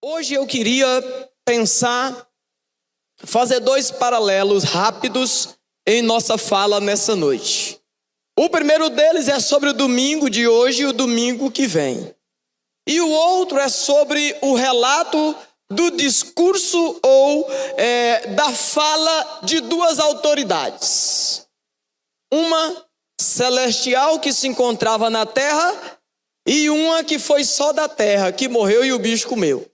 Hoje eu queria fazer dois paralelos rápidos em nossa fala nessa noite. O primeiro deles é sobre o domingo de hoje e o domingo que vem. E o outro é sobre o relato do discurso ou da fala de duas autoridades. Uma celestial que se encontrava na terra e uma que foi só da terra, que morreu e o bicho comeu.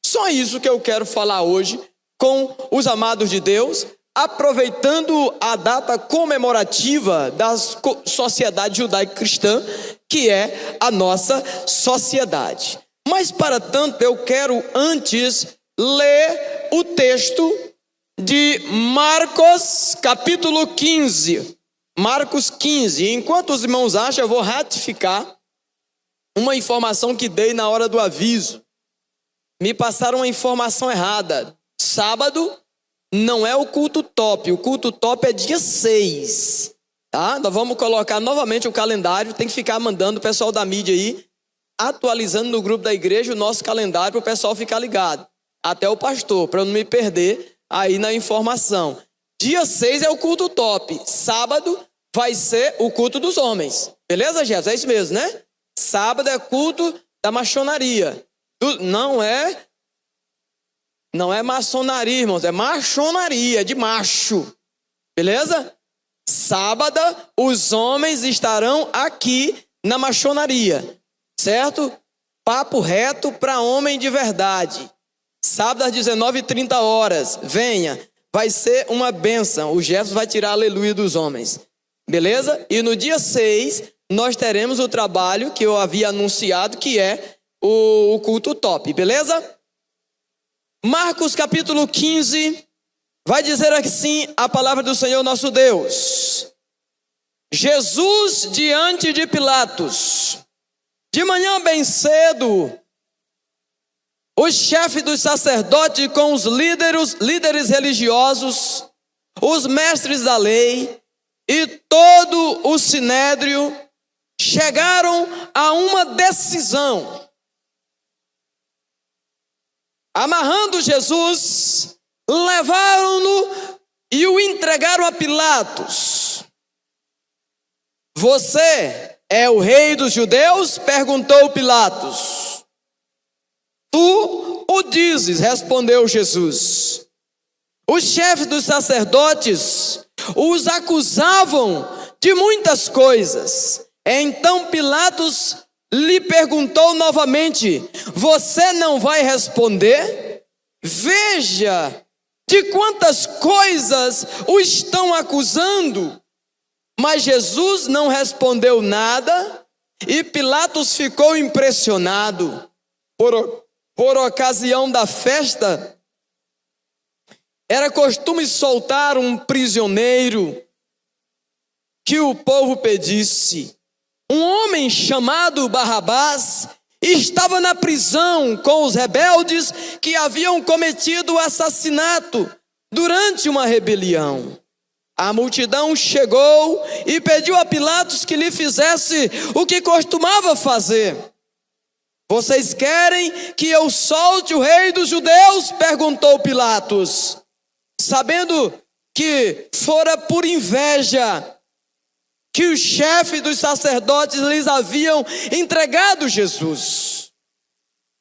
Só isso que eu quero falar hoje com os amados de Deus, aproveitando a data comemorativa da sociedade judaico-cristã, que é a nossa sociedade. Mas para tanto eu quero antes ler o texto de Marcos capítulo 15. Marcos 15. Enquanto os irmãos acham, eu vou ratificar uma informação que dei na hora do aviso. Me passaram uma informação errada. Sábado não é o culto top. O culto top é dia 6. Tá? Nós vamos colocar novamente o calendário. Tem que ficar mandando o pessoal da mídia aí, atualizando no grupo da igreja o nosso calendário para o pessoal ficar ligado. Até o pastor, para eu não me perder aí na informação. Dia 6 é o culto top. Sábado vai ser o culto dos homens. Beleza, Jefferson? É isso mesmo, né? Sábado é culto da maçonaria. Não é maçonaria, irmãos. É machonaria, é de macho. Beleza? Sábado, os homens estarão aqui na maçonaria. Certo? Papo reto para homem de verdade. Sábado às 19h30. Venha. Vai ser uma bênção. O Jefferson vai tirar a aleluia dos homens. Beleza? E no dia 6, nós teremos o trabalho que eu havia anunciado, que é o culto top. Beleza? Marcos capítulo 15, vai dizer assim a palavra do Senhor nosso Deus. Jesus diante de Pilatos. De manhã bem cedo, o chefe dos sacerdotes com os líderes religiosos, os mestres da lei e todo o sinédrio chegaram a uma decisão. Amarrando Jesus, levaram-no e o entregaram a Pilatos. Você é o rei dos judeus? Perguntou Pilatos. Tu o dizes, respondeu Jesus. Os chefes dos sacerdotes os acusavam de muitas coisas. Então Pilatos lhe perguntou novamente: você não vai responder? Veja de quantas coisas o estão acusando. Mas Jesus não respondeu nada e Pilatos ficou impressionado. Por ocasião da festa, era costume soltar um prisioneiro que o povo pedisse. Um homem chamado Barrabás estava na prisão com os rebeldes que haviam cometido o assassinato durante uma rebelião. A multidão chegou e pediu a Pilatos que lhe fizesse o que costumava fazer. Vocês querem que eu solte o rei dos judeus? Perguntou Pilatos, sabendo que fora por inveja que os chefes dos sacerdotes lhes haviam entregado Jesus.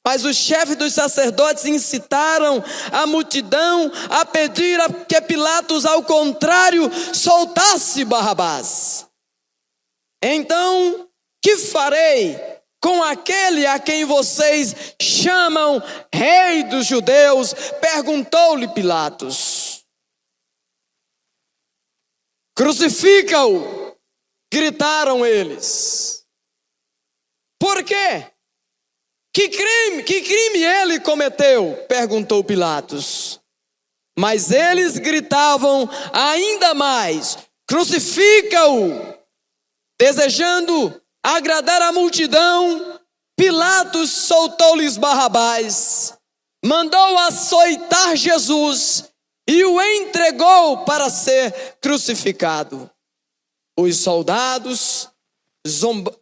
Mas os chefes dos sacerdotes incitaram a multidão a pedir que Pilatos, ao contrário, soltasse Barrabás. Então, que farei com aquele a quem vocês chamam rei dos judeus? Perguntou-lhe Pilatos. Crucifica-o, gritaram eles. Por quê? Que crime ele cometeu? Perguntou Pilatos. Mas eles gritavam ainda mais: crucifica-o! Desejando agradar a multidão, Pilatos soltou-lhes Barrabás, mandou açoitar Jesus e o entregou para ser crucificado. Os soldados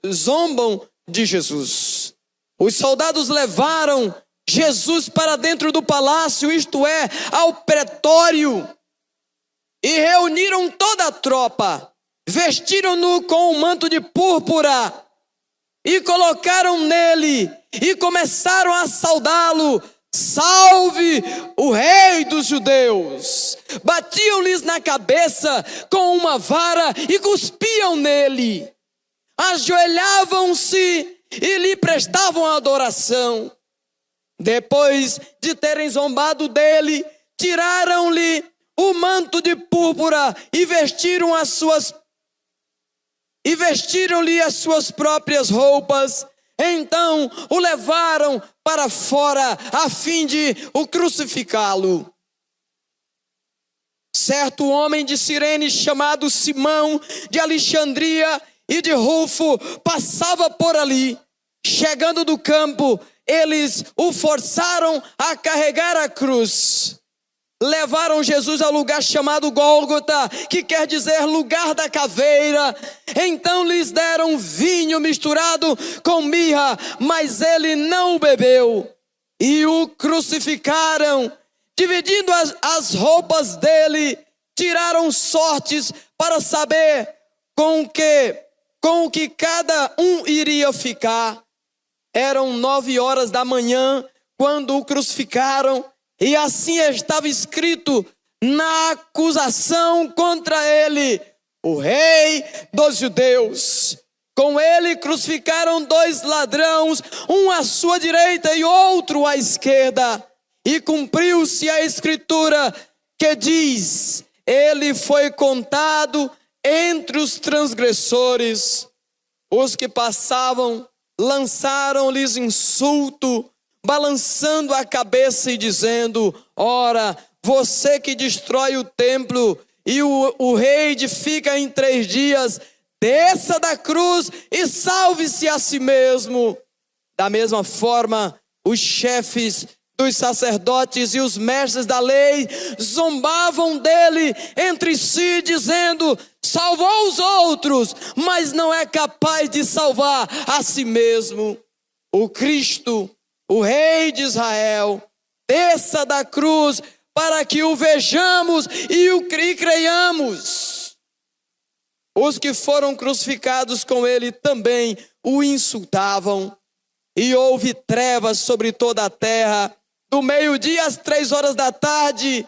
zombam de Jesus. Os soldados levaram Jesus para dentro do palácio, isto é, ao pretório, e reuniram toda a tropa, vestiram-no com um manto de púrpura, e colocaram nele, e começaram a saudá-lo: salve o rei dos judeus! Batiam-lhes na cabeça com uma vara e cuspiam nele. Ajoelhavam-se e lhe prestavam adoração. Depois de terem zombado dele, tiraram-lhe o manto de púrpura e vestiram-lhe as suas próprias roupas. Então o levaram para fora a fim de o crucificá-lo. Certo homem de Cirene, chamado Simão de Alexandria e de Rufo, passava por ali. Chegando do campo, eles o forçaram a carregar a cruz. Levaram Jesus ao lugar chamado Gólgota, que quer dizer lugar da caveira. Então lhes deram vinho misturado com mirra, mas ele não o bebeu. E o crucificaram. Dividindo as roupas dele, tiraram sortes para saber com o que cada um iria ficar. Eram 9 horas da manhã quando o crucificaram, e assim estava escrito na acusação contra ele: o rei dos judeus. Com ele crucificaram 2 ladrões, um à sua direita e outro à esquerda. E cumpriu-se a escritura que diz: ele foi contado entre os transgressores. Os que passavam lançaram-lhes insulto, balançando a cabeça e dizendo: ora, você que destrói o templo e o rei edifica em 3 dias, desça da cruz e salve-se a si mesmo. Da mesma forma, os chefes dos sacerdotes e os mestres da lei zombavam dele entre si, dizendo: salvou os outros, mas não é capaz de salvar a si mesmo. O Cristo, o Rei de Israel, desça da cruz para que o vejamos e o creiamos. Os que foram crucificados com ele também o insultavam. E houve trevas sobre toda a terra, do meio-dia às 3 horas da tarde.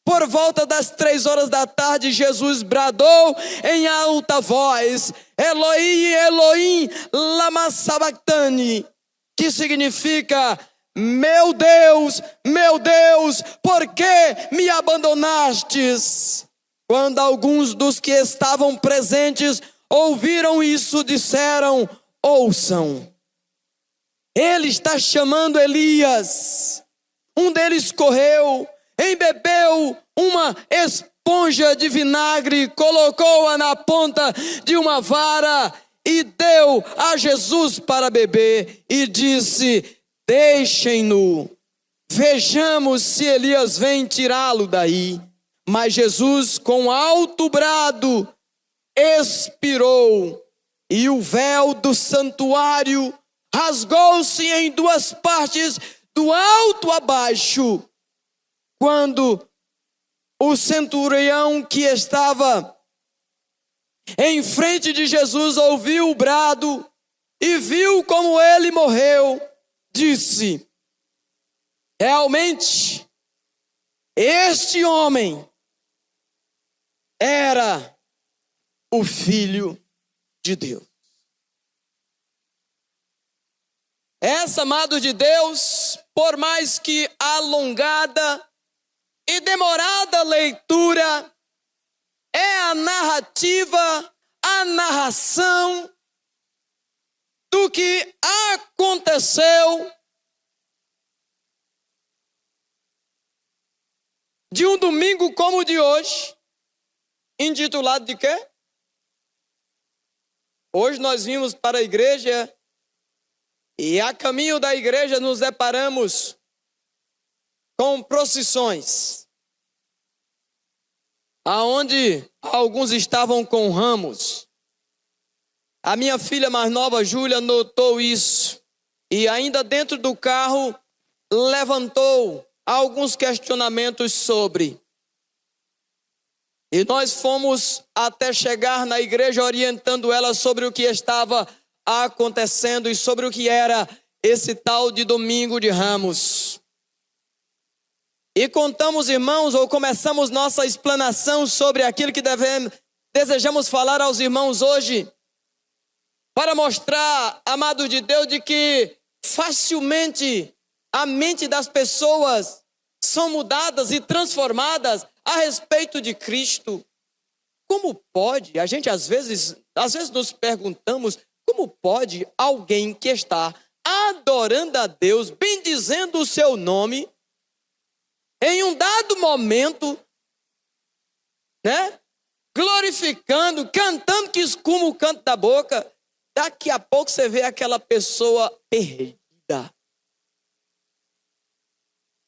Por volta das 3 horas da tarde, Jesus bradou em alta voz: Eloi, Eloi, lama sabachthani, que significa: meu Deus, por que me abandonastes? Quando alguns dos que estavam presentes ouviram isso, disseram: ouçam, ele está chamando Elias. Um deles correu, embebeu uma esponja de vinagre, colocou-a na ponta de uma vara e deu a Jesus para beber, e disse: deixem-no, vejamos se Elias vem tirá-lo daí. Mas Jesus, com alto brado, expirou, e o véu do santuário rasgou-se em 2 partes, do alto a baixo. Quando o centurião que estava em frente de Jesus ouviu o brado e viu como ele morreu, disse: realmente, este homem era o Filho de Deus. Essa, amado de Deus, por mais que alongada e demorada leitura, é a narrativa, a narração do que aconteceu de um domingo como o de hoje, intitulado de quê? Hoje nós vimos para a igreja e a caminho da igreja nos deparamos com procissões, aonde alguns estavam com ramos. A minha filha mais nova, Júlia, notou isso, e ainda dentro do carro levantou alguns questionamentos sobre. E nós fomos até chegar na igreja orientando ela sobre o que estava acontecendo e sobre o que era esse tal de Domingo de Ramos. E contamos, irmãos, ou começamos nossa explanação sobre aquilo que desejamos falar aos irmãos hoje, para mostrar, amado de Deus, de que facilmente a mente das pessoas são mudadas e transformadas a respeito de Cristo. Como pode? A gente às vezes nos perguntamos, como pode alguém que está adorando a Deus, bendizendo o seu nome, em um dado momento, né? Glorificando, cantando que escuma o canto da boca, daqui a pouco você vê aquela pessoa perdida,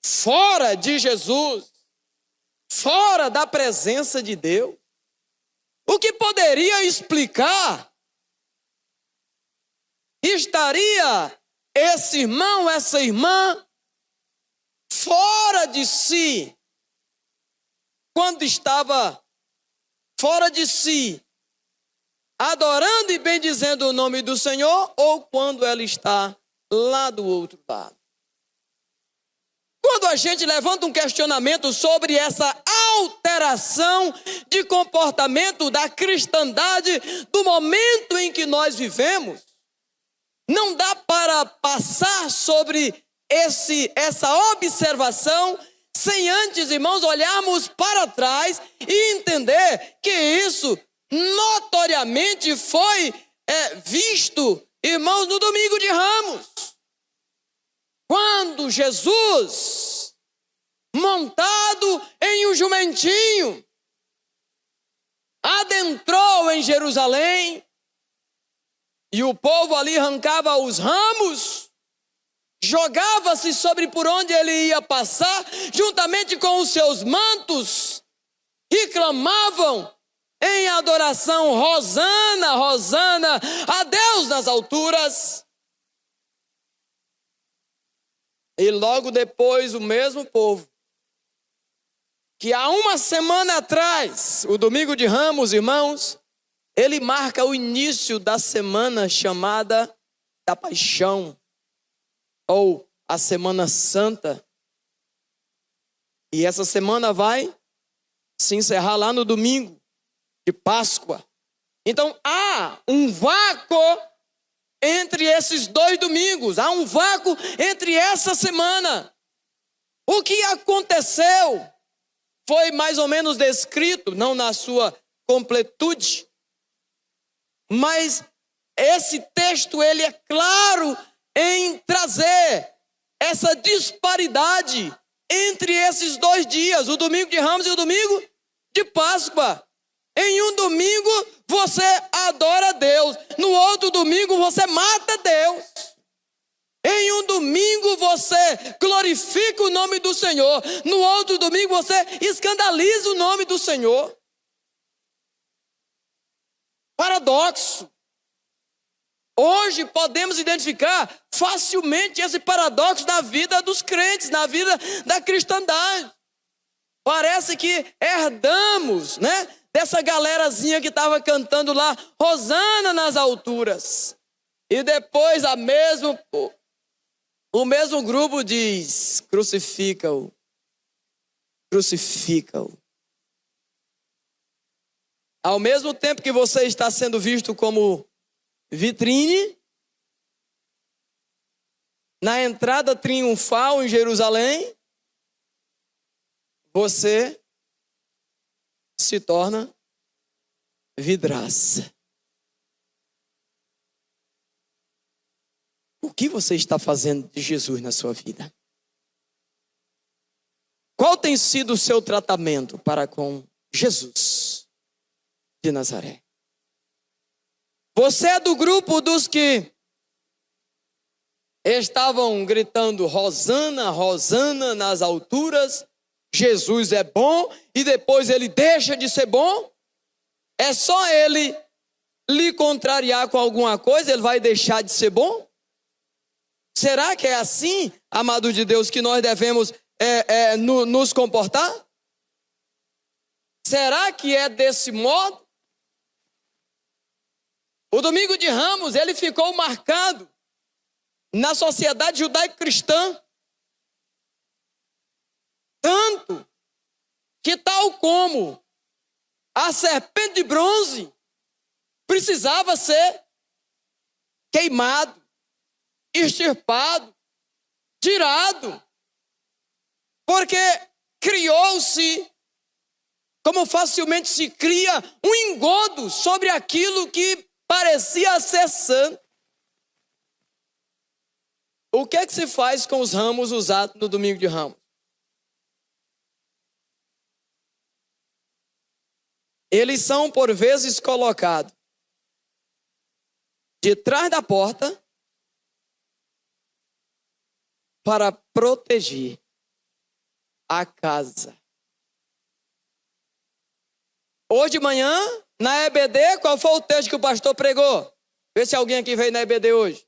fora de Jesus, fora da presença de Deus. O que poderia explicar? Estaria esse irmão, essa irmã, fora de si, quando estava fora de si, adorando e bendizendo o nome do Senhor, ou quando ela está lá do outro lado? Quando a gente levanta um questionamento sobre essa alteração de comportamento da cristandade do momento em que nós vivemos, não dá para passar sobre essa observação sem antes, irmãos, olharmos para trás e entender que isso notoriamente foi visto, irmãos, no Domingo de Ramos. Quando Jesus, montado em um jumentinho, adentrou em Jerusalém, e o povo ali arrancava os ramos, jogava-se sobre por onde ele ia passar, juntamente com os seus mantos, e clamavam em adoração: Hosana, Hosana, a Deus nas alturas. E logo depois o mesmo povo, que há uma semana atrás, o Domingo de Ramos, irmãos, ele marca o início da semana chamada da Paixão, ou a Semana Santa. E essa semana vai se encerrar lá no domingo de Páscoa. Então há um vácuo entre esses dois domingos, há um vácuo entre essa semana. O que aconteceu foi mais ou menos descrito, não na sua completude, mas esse texto ele é claro em trazer essa disparidade entre esses dois dias, o Domingo de Ramos e o Domingo de Páscoa. Em um domingo você adora a Deus, no outro domingo você mata Deus. Em um domingo você glorifica o nome do Senhor, no outro domingo você escandaliza o nome do Senhor. Paradoxo. Hoje podemos identificar facilmente esse paradoxo da vida dos crentes, na vida da cristandade. Parece que herdamos, né, dessa galerazinha que estava cantando lá, Hosana nas alturas. E depois o mesmo grupo diz: crucifica-o, crucifica-o. Ao mesmo tempo que você está sendo visto como vitrine, na entrada triunfal em Jerusalém, você se torna vidraça. O que você está fazendo de Jesus na sua vida? Qual tem sido o seu tratamento para com Jesus de Nazaré? Você é do grupo dos que estavam gritando Hosana, Hosana nas alturas, Jesus é bom, e depois ele deixa de ser bom? É só ele lhe contrariar com alguma coisa, ele vai deixar de ser bom? Será que é assim, amados de Deus, que nós devemos nos comportar? Será que é desse modo? O domingo de Ramos, ele ficou marcado na sociedade judaico-cristã. Tanto que, tal como a serpente de bronze precisava ser queimado, extirpado, tirado, porque criou-se, como facilmente se cria, um engodo sobre aquilo que parecia ser santo. O que é que se faz com os ramos usados no domingo de Ramos? Eles são, por vezes, colocados de trás da porta para proteger a casa. Hoje de manhã, na EBD, qual foi o texto que o pastor pregou? Vê se alguém aqui veio na EBD hoje.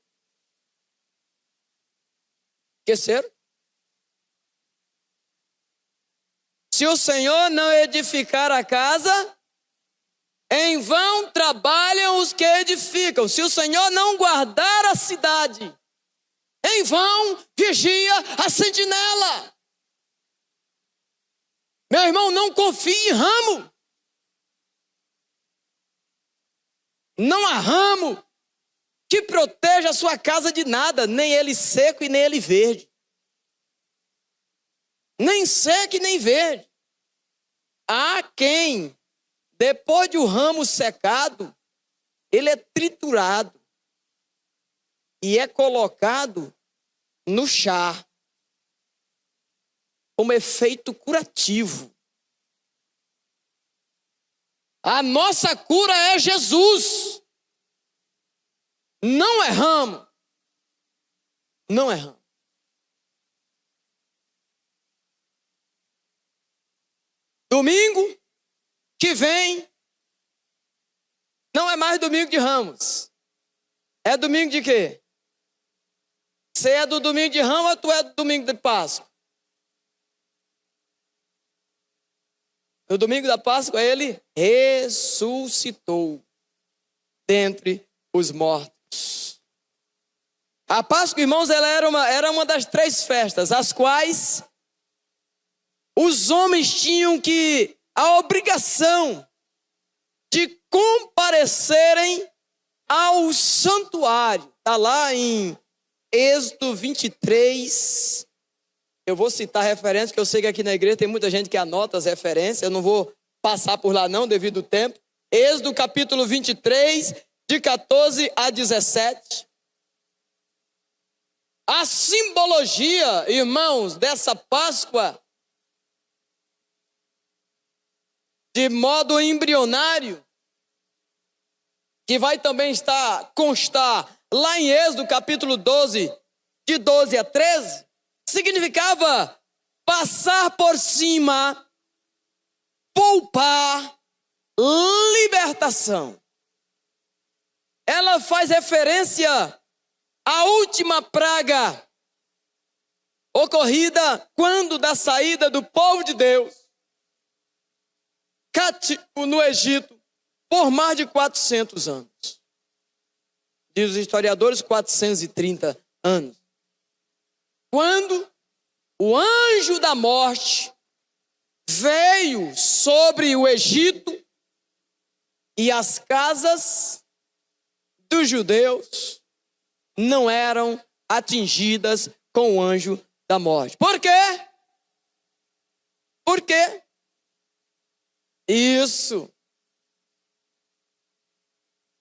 Esqueceram? Se o Senhor não edificar a casa, em vão trabalham os que edificam. Se o Senhor não guardar a cidade, em vão vigia a sentinela. Meu irmão, não confie em ramo. Não há ramo que proteja a sua casa de nada, nem ele seco e nem ele verde. Nem seco e nem verde. Há quem, depois de o ramo secado, ele é triturado e é colocado no chá como efeito curativo. A nossa cura é Jesus. Não é ramo. Não é ramo. Domingo que vem não é mais domingo de Ramos. É domingo de quê? Você é do domingo de Ramos ou tu é do domingo de Páscoa? No domingo da Páscoa ele ressuscitou dentre os mortos. A Páscoa, irmãos, ela era uma das 3 festas, as quais os homens tinham a obrigação de comparecerem ao santuário. Está lá em Êxodo 23. Eu vou citar referências, porque eu sei que aqui na igreja tem muita gente que anota as referências. Eu não vou passar por lá não, devido ao tempo. Êxodo capítulo 23, de 14 a 17. A simbologia, irmãos, dessa Páscoa, de modo embrionário, que vai também constar lá em Êxodo capítulo 12, de 12 a 13, significava passar por cima, poupar, libertação. Ela faz referência à última praga ocorrida quando da saída do povo de Deus cativo no Egito por mais de 400 anos. Diz os historiadores, 430 anos. Quando o anjo da morte veio sobre o Egito e as casas dos judeus não eram atingidas com o anjo da morte. Por quê? Por quê? Isso.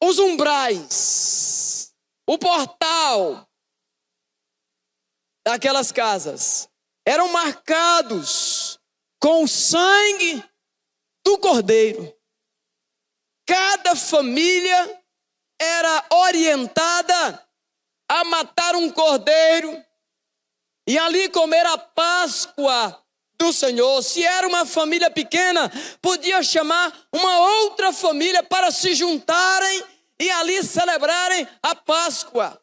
Os umbrais, o portal daquelas casas eram marcados com o sangue do cordeiro. Cada família era orientada a matar um cordeiro e ali comer a Páscoa do Senhor. Se era uma família pequena, podia chamar uma outra família para se juntarem e ali celebrarem a Páscoa.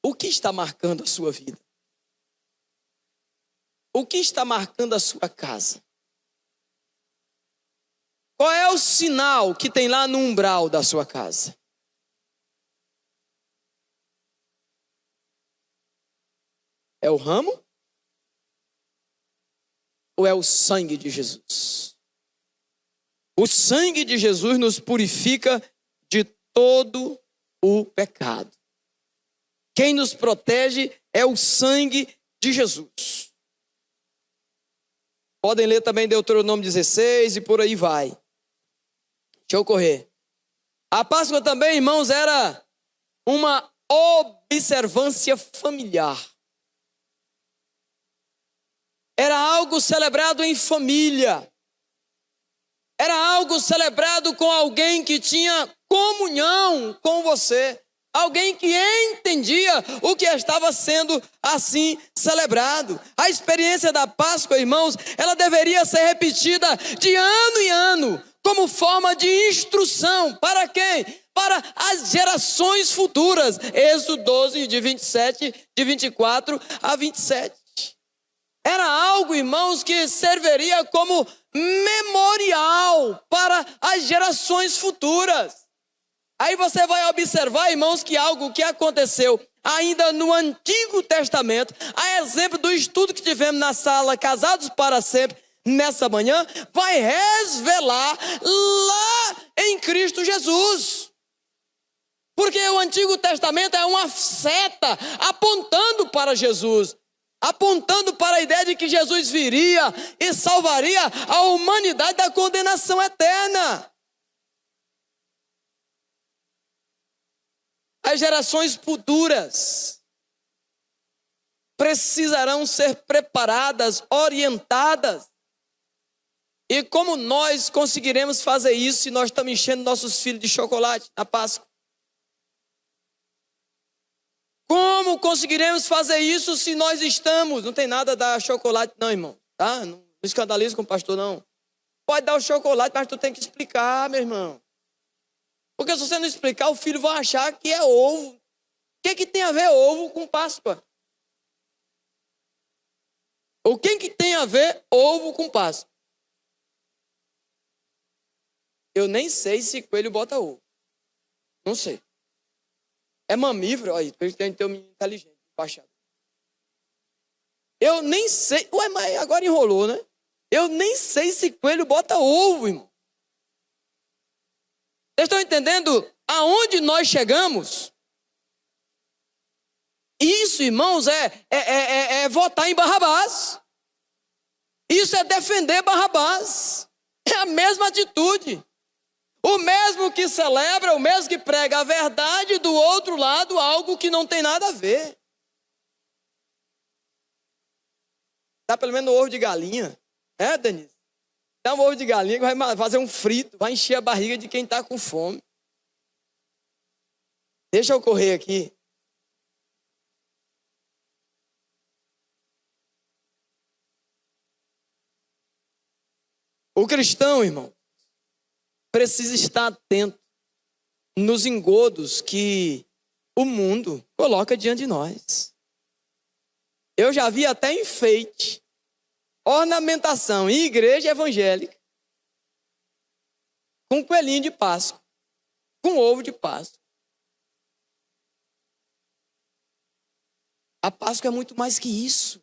O que está marcando a sua vida? O que está marcando a sua casa? Qual é o sinal que tem lá no umbral da sua casa? É o ramo? Ou é o sangue de Jesus? O sangue de Jesus nos purifica de todo o pecado. Quem nos protege é o sangue de Jesus. Podem ler também Deuteronômio 16 e por aí vai. Deixa eu correr. A Páscoa também, irmãos, era uma observância familiar. Era algo celebrado em família. Era algo celebrado com alguém que tinha comunhão com você. Alguém que entendia o que estava sendo assim celebrado. A experiência da Páscoa, irmãos, ela deveria ser repetida de ano em ano, como forma de instrução. Para quem? Para as gerações futuras. Êxodo 12, de 24 a 27. Era algo, irmãos, que serviria como memorial para as gerações futuras. Aí você vai observar, irmãos, que algo que aconteceu ainda no Antigo Testamento, a exemplo do estudo que tivemos na sala Casados para Sempre, nessa manhã, vai resvelar lá em Cristo Jesus. Porque o Antigo Testamento é uma seta apontando para Jesus. Apontando para a ideia de que Jesus viria e salvaria a humanidade da condenação eterna. As gerações futuras precisarão ser preparadas, orientadas. E como nós conseguiremos fazer isso se nós estamos enchendo nossos filhos de chocolate na Páscoa? Como conseguiremos fazer isso se nós estamos... Não tem nada a dar chocolate não, irmão. Tá? Não escandaliza com o pastor, não. Pode dar o chocolate, mas tu tem que explicar, meu irmão. Porque se você não explicar, o filho vai achar que é ovo. O que tem a ver ovo com Páscoa? O que tem a ver ovo com Páscoa? Eu nem sei se coelho bota ovo. Não sei. É mamífero, olha, tem que ter um menino inteligente, baixado. Eu nem sei, ué, mas agora enrolou, né? Eu nem sei se coelho bota ovo, irmão. Vocês estão entendendo aonde nós chegamos? Isso, irmãos, é votar em Barrabás. Isso é defender Barrabás. É a mesma atitude. O mesmo que celebra, o mesmo que prega a verdade, do outro lado, algo que não tem nada a ver. Dá pelo menos um ovo de galinha. É, Denise? Dá um ovo de galinha que vai fazer um frito, vai encher a barriga de quem está com fome. Deixa eu correr aqui. O cristão, irmão, precisa estar atento nos engodos que o mundo coloca diante de nós. Eu já vi até enfeite, ornamentação em igreja evangélica, com coelhinho de Páscoa, com ovo de Páscoa. A Páscoa é muito mais que isso.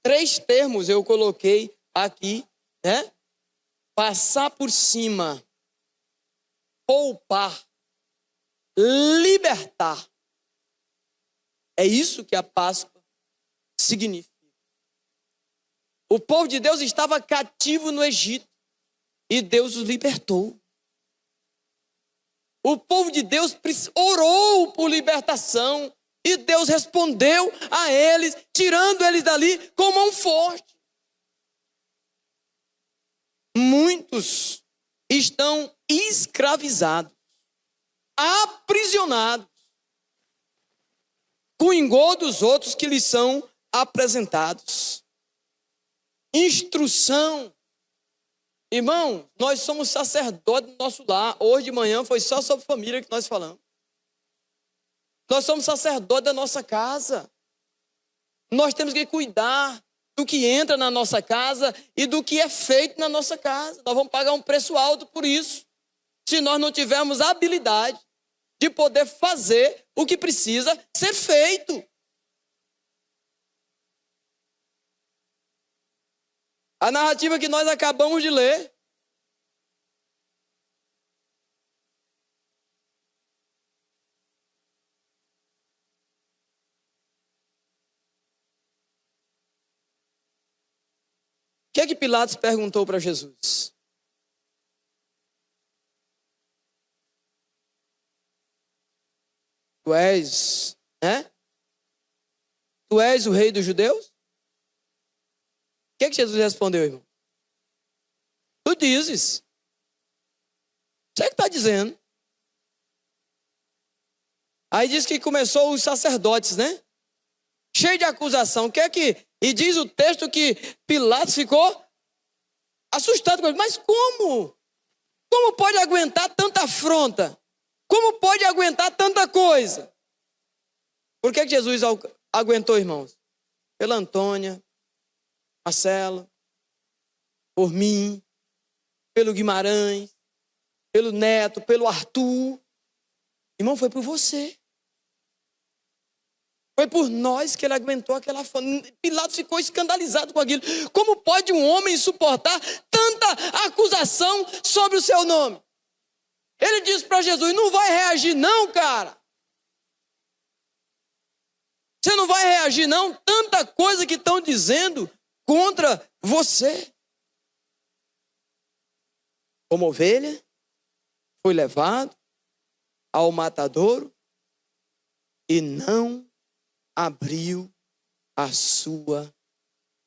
3 termos eu coloquei aqui, né? Passar por cima, poupar, libertar. É isso que a Páscoa significa. O povo de Deus estava cativo no Egito e Deus os libertou. O povo de Deus orou por libertação e Deus respondeu a eles, tirando eles dali com mão forte. Muitos estão escravizados, aprisionados, com o engodo dos outros que lhes são apresentados. Instrução. Irmão, nós somos sacerdotes do nosso lar. Hoje de manhã foi só sobre família que nós falamos. Nós somos sacerdotes da nossa casa. Nós temos que cuidar do que entra na nossa casa e do que é feito na nossa casa. Nós vamos pagar um preço alto por isso, se nós não tivermos a habilidade de poder fazer o que precisa ser feito. A narrativa que nós acabamos de ler, o que é que Pilatos perguntou para Jesus? Tu és, né? Tu és o rei dos judeus? O que é que Jesus respondeu, irmão? Tu dizes. Você que está dizendo. Aí diz que começou os sacerdotes, né? Cheio de acusação. O que é que... E diz o texto que Pilatos ficou assustado com ele. Mas como? Como pode aguentar tanta afronta? Como pode aguentar tanta coisa? Por que Jesus aguentou, irmãos? Pela Antônia, Marcelo, por mim, pelo Guimarães, pelo Neto, pelo Arthur. Irmão, foi por você. Foi por nós que ele aguentou aquela afronta. Pilatos ficou escandalizado com aquilo. Como pode um homem suportar tanta acusação sobre o seu nome? Ele disse para Jesus, não vai reagir não, cara. Você não vai reagir não? Tanta coisa que estão dizendo contra você. Como ovelha, foi levado ao matadouro e não abriu a sua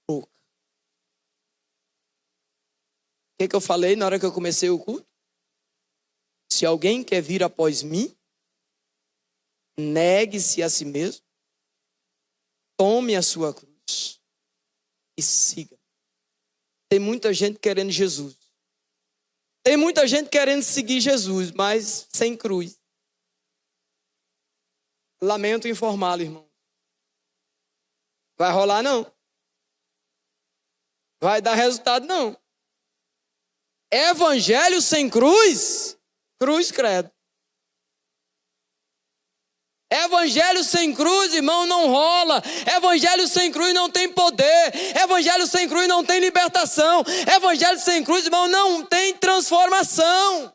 boca. O que eu falei na hora que eu comecei o culto? Se alguém quer vir após mim, negue-se a si mesmo, tome a sua cruz e siga. Tem muita gente querendo Jesus. Tem muita gente querendo seguir Jesus, mas sem cruz. Lamento informá-lo, irmão. Vai rolar não. Vai dar resultado não. Evangelho sem cruz, cruz credo. Evangelho sem cruz, irmão, não rola. Evangelho sem cruz não tem poder. Evangelho sem cruz não tem libertação. Evangelho sem cruz, irmão, não tem transformação.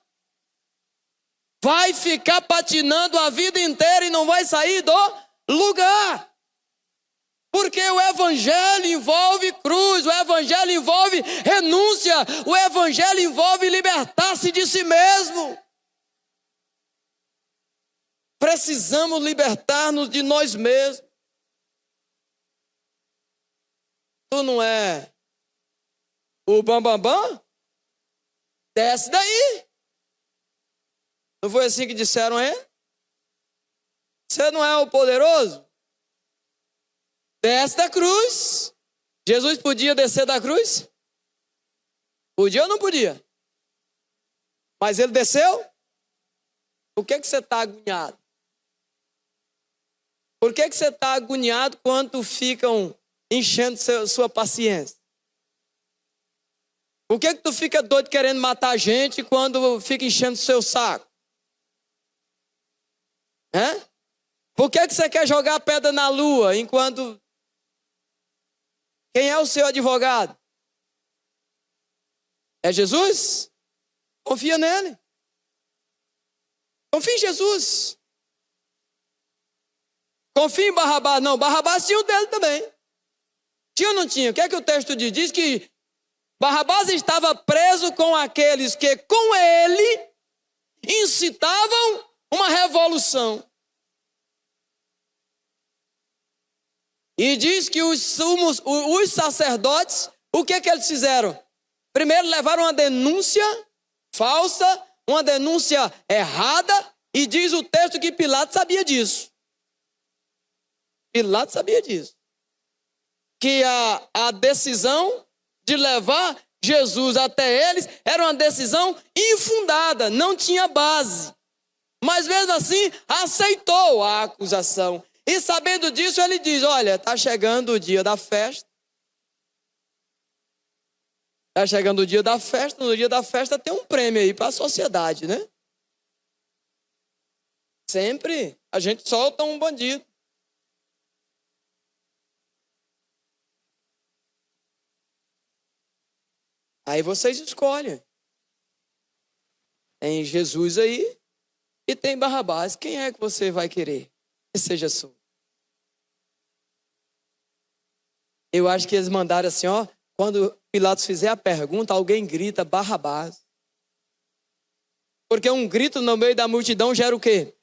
Vai ficar patinando a vida inteira e não vai sair do lugar. Porque o evangelho envolve cruz, o evangelho envolve renúncia, o evangelho envolve libertar-se de si mesmo. Precisamos libertar-nos de nós mesmos. Tu não é o bambambam? Desce daí. Não foi assim que disseram a ele? Você não é o poderoso? Desce da cruz. Jesus podia descer da cruz? Podia ou não podia? Mas ele desceu? Por que você está agoniado? Por que você está agoniado quando ficam enchendo sua paciência? Por que tu fica doido querendo matar a gente quando fica enchendo seu saco? Por que você quer jogar pedra na lua enquanto... Quem é o seu advogado? É Jesus? Confia nele. Confia em Jesus. Confia em Barrabás. Não, Barrabás tinha o dele também. Tinha ou não tinha? O que é que o texto diz? Diz que Barrabás estava preso com aqueles que com ele incitavam uma revolução. E diz que os sacerdotes, o que eles fizeram? Primeiro levaram uma denúncia falsa, uma denúncia errada, e diz o texto que Pilatos sabia disso. Pilatos sabia disso. Que a decisão de levar Jesus até eles era uma decisão infundada, não tinha base. Mas mesmo assim, aceitou a acusação. E sabendo disso, ele diz, olha, está chegando o dia da festa. Está chegando o dia da festa. No dia da festa tem um prêmio aí para a sociedade, né? Sempre a gente solta um bandido. Aí vocês escolhem. Tem Jesus aí e tem Barrabás. Quem é que você vai querer que seja solto? Eu acho que eles mandaram assim, ó. Quando Pilatos fizer a pergunta, alguém grita Barrabás. Porque um grito no meio da multidão gera o quê?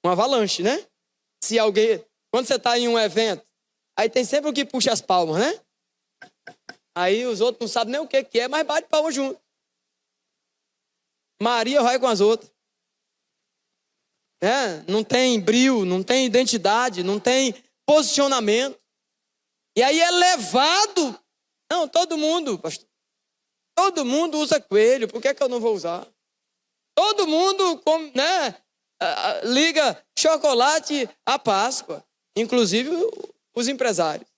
Uma avalanche, né? Se alguém... Quando você está em um evento, aí tem sempre o que puxa as palmas, né? Aí os outros não sabem nem o que é, mas bate palma junto. Maria vai com as outras. Não tem brio, não tem identidade, não tem posicionamento. E aí é levado. Não, todo mundo, pastor. Todo mundo usa coelho, por que eu não vou usar? Todo mundo liga chocolate à Páscoa. Inclusive os empresários.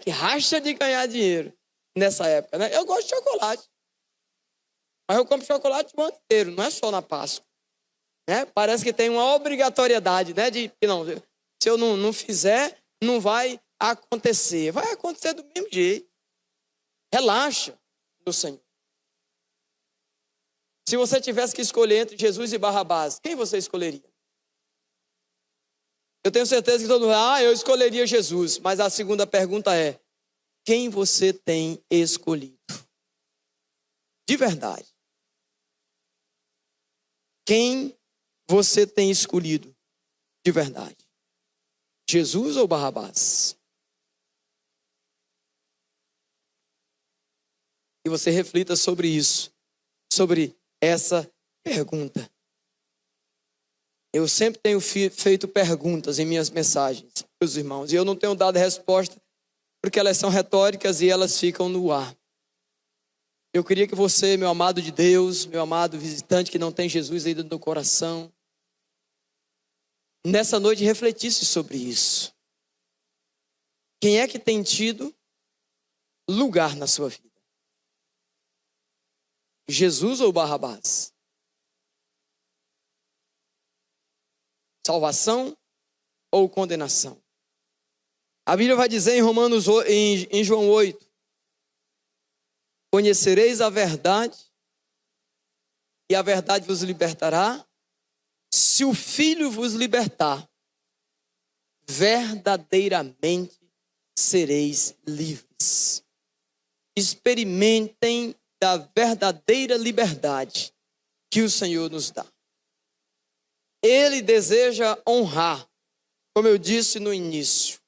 Que racha de ganhar dinheiro nessa época. Né? Eu gosto de chocolate. Mas eu compro chocolate o ano inteiro, não é só na Páscoa. Parece que tem uma obrigatoriedade, né? De que não, se eu não fizer, não vai acontecer. Vai acontecer do mesmo jeito. Relaxa no Senhor. Se você tivesse que escolher entre Jesus e Barrabás, quem você escolheria? Eu tenho certeza que todo mundo eu escolheria Jesus. Mas a segunda pergunta é, quem você tem escolhido? De verdade. Quem você tem escolhido de verdade? Jesus ou Barrabás? E você reflita sobre isso, sobre essa pergunta. Eu sempre tenho feito perguntas em minhas mensagens para os irmãos, e eu não tenho dado resposta porque elas são retóricas e elas ficam no ar. Eu queria que você, meu amado de Deus, meu amado visitante que não tem Jesus aí dentro do coração, nessa noite refletisse sobre isso. Quem é que tem tido lugar na sua vida? Jesus ou Barrabás? Salvação ou condenação? A Bíblia vai dizer em João 8, conhecereis a verdade e a verdade vos libertará. Se o Filho vos libertar, verdadeiramente sereis livres. Experimentem da verdadeira liberdade que o Senhor nos dá. Ele deseja honrar, como eu disse no início,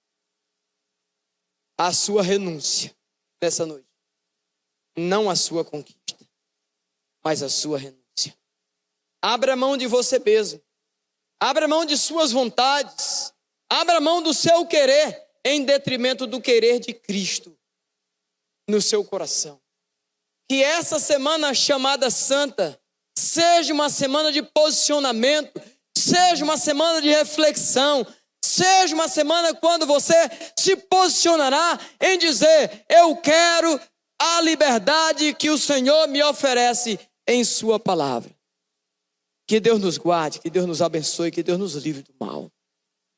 a sua renúncia nessa noite. Não a sua conquista, mas a sua renúncia. Abra mão de você mesmo. Abra mão de suas vontades. Abra mão do seu querer em detrimento do querer de Cristo no seu coração. Que essa semana chamada santa seja uma semana de posicionamento, seja uma semana de reflexão, seja uma semana quando você se posicionará em dizer, eu quero a liberdade que o Senhor me oferece em sua palavra. Que Deus nos guarde, que Deus nos abençoe, que Deus nos livre do mal.